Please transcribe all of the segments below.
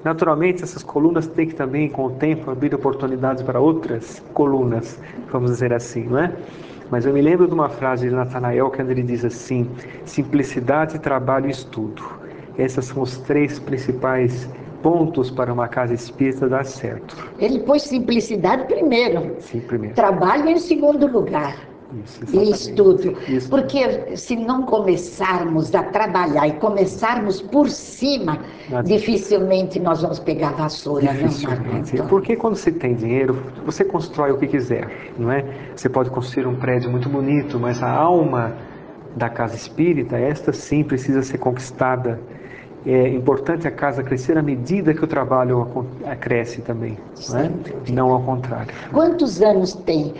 Naturalmente, essas colunas têm que também, com o tempo, abrir oportunidades para outras colunas, vamos dizer assim, não é? Mas eu me lembro de uma frase de Natanael, quando ele diz assim: simplicidade, trabalho e estudo. Esses são os 3 principais pontos para uma casa espírita dar certo. Ele pôs simplicidade primeiro. Sim, primeiro. Trabalho em segundo lugar. Isso, E estudo. Isso. Porque se não começarmos a trabalhar e começarmos por cima, dificilmente nós vamos pegar a vassoura. Dificilmente. Porque quando você tem dinheiro, você constrói o que quiser, não é? Você pode construir um prédio muito bonito, mas a alma da casa espírita, esta sim precisa ser conquistada. É importante a casa crescer à medida que o trabalho cresce também, não é? Não ao contrário. Quantos anos tem?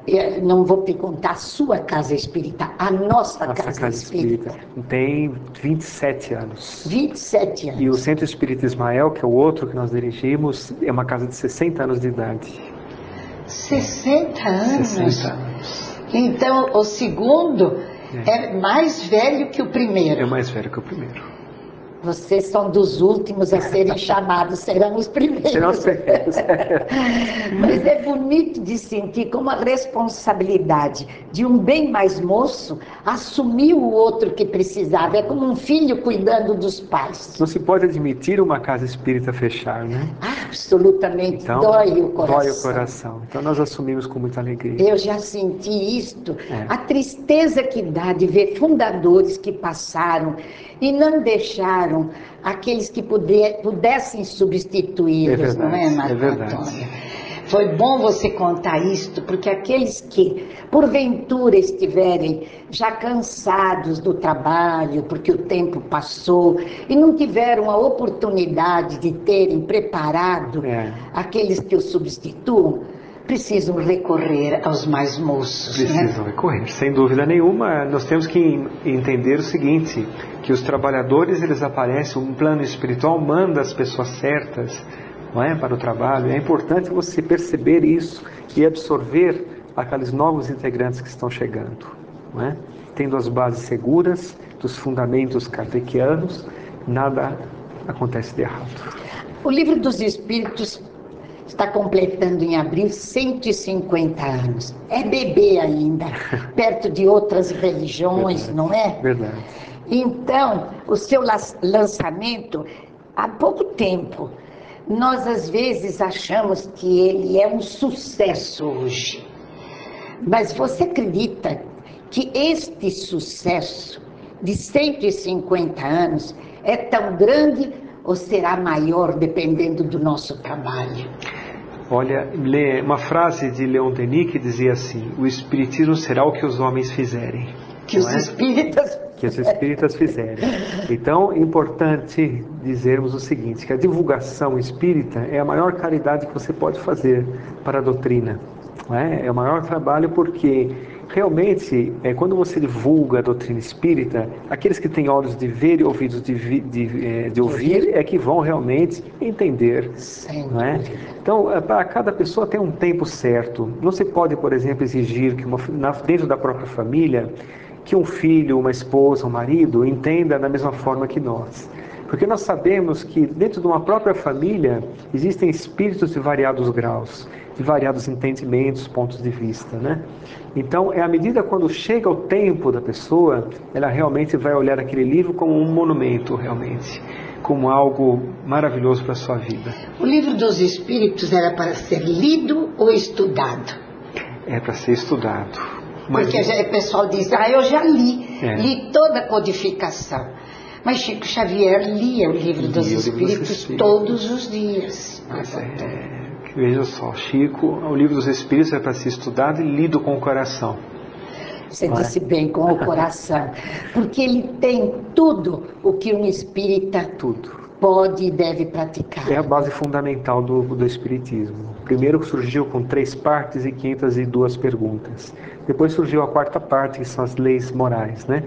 Eu não vou perguntar a sua casa espírita, a nossa casa espírita. Tem 27 anos. 27 anos. E o Centro Espírita Ismael, que é o outro que nós dirigimos, é uma casa de 60 anos de idade. 60 anos? 60 anos. Então, o segundo é mais velho que o primeiro. É mais velho que o primeiro. Vocês são dos últimos a serem chamados, serão os primeiros. Serão os primeiros. Mas é bonito de sentir como a responsabilidade de um bem mais moço assumir o outro que precisava. É como um filho cuidando dos pais. Não se pode admitir uma casa espírita fechar, né? Absolutamente. Então, dói o coração. Dói o coração. Então nós assumimos com muita alegria. Eu já senti isto. A tristeza que dá de ver fundadores que passaram e não deixaram aqueles que pudessem substituí-los, não é, Marco Antônio? Foi bom você contar isto, porque aqueles que, porventura, estiverem já cansados do trabalho, porque o tempo passou, e não tiveram a oportunidade de terem preparado aqueles que o substituam, precisam recorrer aos mais moços. Precisam recorrer, sem dúvida nenhuma. Nós temos que entender o seguinte, que os trabalhadores, eles aparecem, um plano espiritual manda as pessoas certas, não é, para o trabalho. É importante você perceber isso e absorver aqueles novos integrantes que estão chegando, não é? Tendo as bases seguras, dos fundamentos kardecianos, nada acontece de errado. O Livro dos Espíritos está completando em abril 150 anos. É bebê ainda, perto de outras religiões, não é? Verdade. Então, o seu lançamento, há pouco tempo, nós às vezes achamos que ele é um sucesso hoje. Mas você acredita que este sucesso de 150 anos é tão grande ou será maior dependendo do nosso trabalho? Olha, uma frase de Leon Denis que dizia assim: o espiritismo será o que os homens fizerem. Que os espíritas fizerem. Então, é importante dizermos o seguinte, que a divulgação espírita é a maior caridade que você pode fazer para a doutrina. Não é? É o maior trabalho porque realmente, quando você divulga a doutrina espírita, aqueles que têm olhos de ver e ouvidos de ouvir é que vão realmente entender. Não é? Então, para cada pessoa tem um tempo certo. Não se pode, por exemplo, exigir que dentro da própria família, que um filho, uma esposa, um marido entenda da mesma forma que nós. Porque nós sabemos que dentro de uma própria família existem espíritos de variados graus, de variados entendimentos, pontos de vista, né? Então, à medida quando chega o tempo da pessoa, ela realmente vai olhar aquele livro como um monumento, realmente, como algo maravilhoso para a sua vida. O Livro dos Espíritos era para ser lido ou estudado? É para ser estudado. Porque o pessoal diz, eu já li toda a codificação. Mas Chico Xavier lia o Livro dos Espíritos todos os dias. Veja só, Chico, o Livro dos Espíritos é para ser estudado e lido com o coração. Você disse bem, com o coração. Porque ele tem tudo o que um espírita pode e deve praticar. É a base fundamental do Espiritismo. Primeiro surgiu com 3 partes e 502 perguntas. Depois surgiu a 4ª parte, que são as leis morais, né?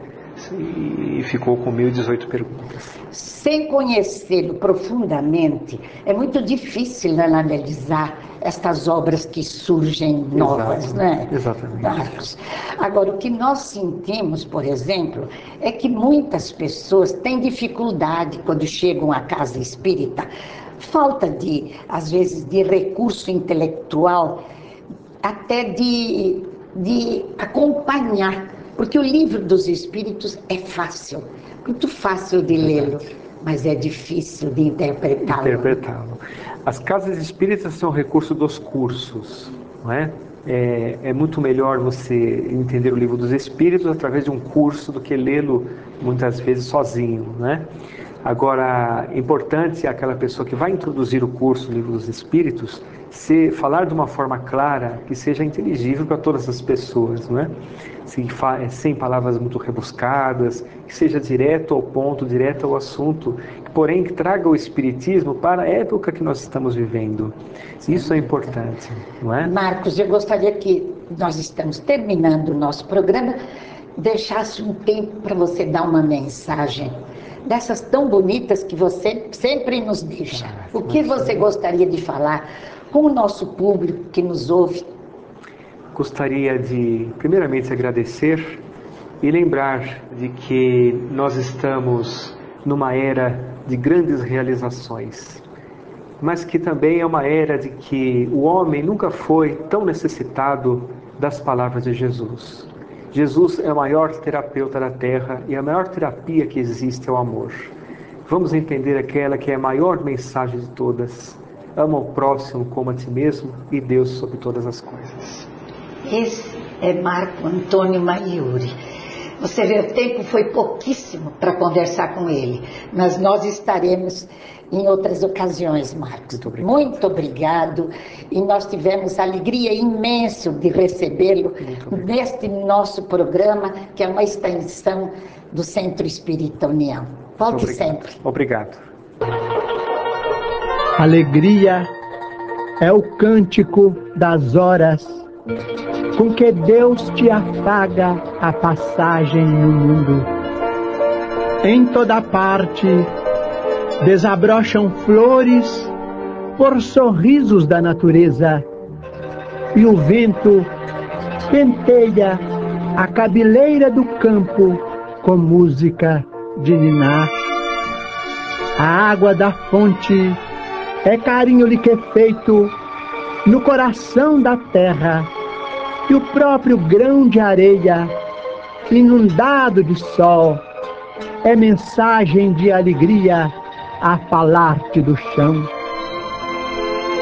E ficou com 1018 perguntas. Sem conhecê-lo profundamente, é muito difícil analisar estas obras que surgem novas, né? Exatamente. Agora, o que nós sentimos, por exemplo, é que muitas pessoas têm dificuldade quando chegam à casa espírita, falta de, às vezes, de recurso intelectual, até de acompanhar, porque o Livro dos Espíritos é fácil, muito fácil de lê-lo, mas é difícil de interpretá-lo. As casas espíritas são recurso dos cursos, não é? É muito melhor você entender o Livro dos Espíritos através de um curso do que lê-lo muitas vezes sozinho, né? Agora, importante é aquela pessoa que vai introduzir o curso do Livro dos Espíritos falar de uma forma clara, que seja inteligível para todas as pessoas, não é? Sem palavras muito rebuscadas, que seja direto ao ponto, direto ao assunto, porém que traga o Espiritismo para a época que nós estamos vivendo. Isso é importante, não é? Marcos, eu gostaria que nós estamos terminando o nosso programa, deixasse um tempo para você dar uma mensagem dessas tão bonitas que você sempre nos deixa. O que você gostaria de falar com o nosso público que nos ouve? Gostaria de, primeiramente, agradecer e lembrar de que nós estamos numa era de grandes realizações, mas que também é uma era de que o homem nunca foi tão necessitado das palavras de Jesus. Jesus é o maior terapeuta da Terra e a maior terapia que existe é o amor. Vamos entender aquela que é a maior mensagem de todas. Ama o próximo como a ti mesmo e Deus sobre todas as coisas. Esse é Marco Antônio Maiuri. Você vê, o tempo foi pouquíssimo para conversar com ele, mas nós estaremos em outras ocasiões, Marcos. Muito obrigado. E nós tivemos a alegria imensa de recebê-lo neste nosso programa, que é uma extensão do Centro Espírita União. Volte sempre. Obrigado. Alegria é o cântico das horas com que Deus te afaga a passagem no mundo. Em toda parte desabrocham flores por sorrisos da natureza, e o vento penteia a cabeleira do campo com música de ninar. A água da fonte é carinho liquefeito no coração da terra, e o próprio grão de areia, inundado de sol, é mensagem de alegria a falar-te do chão.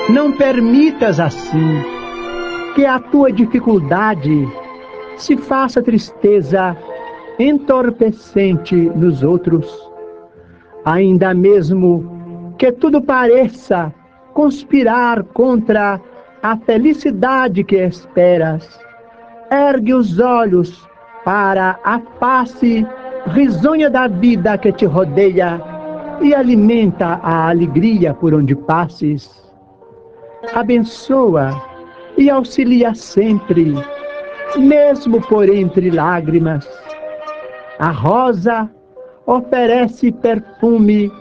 Não permitas assim que a tua dificuldade se faça tristeza entorpecente nos outros. Ainda mesmo que tudo pareça conspirar contra a felicidade que esperas, ergue os olhos para a face risonha da vida que te rodeia e alimenta a alegria por onde passes. Abençoa e auxilia sempre, mesmo por entre lágrimas. A rosa oferece perfume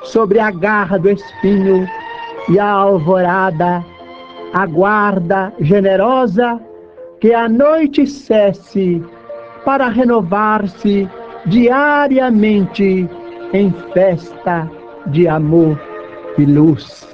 sobre a garra do espinho, e a alvorada aguarda generosa que a noite cesse para renovar-se diariamente em festa de amor e luz.